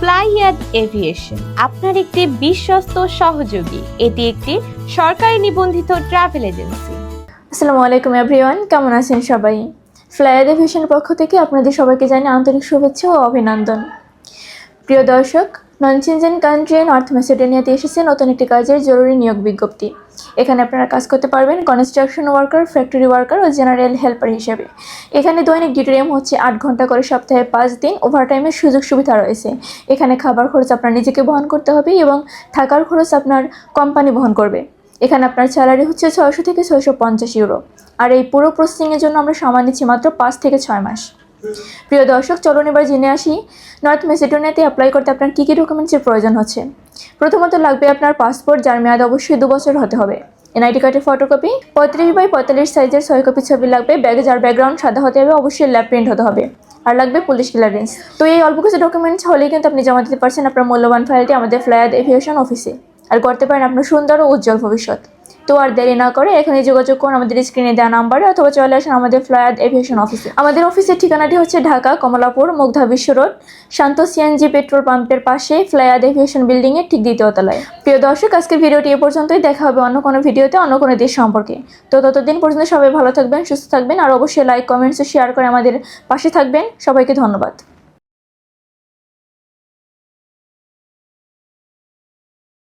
ফ্লাইয়াদ aviation আপনার একটি বিশ্বস্ত সহযোগী। এটি একটি সরকারি নিবন্ধিত ট্রাভেল এজেন্সি। আসসালামু আলাইকুম এভরিওয়ান, কেমন আছেন সবাই? ফ্লাইয়াদ এভিয়েশনের পক্ষ থেকে আপনাদের সবাইকে জানাই আন্তরিক শুভেচ্ছা ও অভিনন্দন। প্রিয় দর্শক, ননচেঞ্জেন কান্ট্রি নর্থ ম্যাসেডোনিয়াতে এসেছে নতুন একটি কাজের জরুরি নিয়োগ বিজ্ঞপ্তি। এখানে আপনারা কাজ করতে পারবেন কনস্ট্রাকশন ওয়ার্কার, ফ্যাক্টরি ওয়ার্কার ও জেনারেল হেল্পার হিসেবে। এখানে দৈনিক ডিউটি টাইম হচ্ছে 8 ঘন্টা করে, সপ্তাহে 5 দিন। ওভারটাইমের সুযোগ সুবিধা রয়েছে। এখানে খাবার খরচ আপনার নিজেকে বহন করতে হবে এবং থাকার খরচ আপনার কোম্পানি বহন করবে। এখানে আপনার স্যালারি হচ্ছে 600 থেকে 650 ইউরো। আর এই পুরো প্রসেসিংয়ের জন্য আমরা সময় নিচ্ছি মাত্র 5 থেকে 6 মাস। প্রিয় দর্শক, চলুন এবার জেনে আসি নর্থ ম্যাসেডোনিয়াতে অ্যাপ্লাই করতে আপনার কী কী ডকুমেন্টসের প্রয়োজন হচ্ছে। প্রথমত লাগবে আপনার পাসপোর্ট, যার মেয়াদ অবশ্যই 2 বছর হতে হবে। এনআইডি কার্ডের ফটোকপি, 35x45 সাইজের 6 কপি ছবি লাগবে। যার ব্যাকগ্রাউন্ড সাদা হতে হবে, অবশ্যই ল্যাব প্রিন্ট হতে হবে। আর লাগবে পুলিশ ক্লিয়ারেন্স। তো এই অল্প কিছু ডকুমেন্টস হলেই কিন্তু আপনি জমা দিতে পারছেন আপনার মূল্যবান ফাইলটি আমাদের ফ্লাইয়াদ এভিয়েশন অফিসে, আর করতে পারেন আপনার সুন্দর ও উজ্জ্বল ভবিষ্যৎ। তো আর দেরি না করে এখনই যোগাযোগ করুন আমাদের স্ক্রিনে দেওয়া নাম্বারে, অথবা চলে আসুন আমাদের ফ্লাইয়াদ এভিয়েশন অফিসে। আমাদের অফিসের ঠিকানাটি হচ্ছে ঢাকা কমলাপুর মুগধা বিশ্ব রোড, শান্ত সিএনজি পেট্রোল পাম্পের পাশে, ফ্লাইয়াদ এভিয়েশন বিল্ডিংয়ের ঠিক 2য় তলায়। প্রিয় দর্শক, আজকের ভিডিওটি এ পর্যন্তই। দেখা হবে অন্য কোনো ভিডিওতে অন্য কোনো দেশ সম্পর্কে। তো ততদিন পর্যন্ত সবাই ভালো থাকবেন, সুস্থ থাকবেন, আর অবশ্যই লাইক, কমেন্টস ও শেয়ার করে আমাদের পাশে থাকবেন। সবাইকে ধন্যবাদ।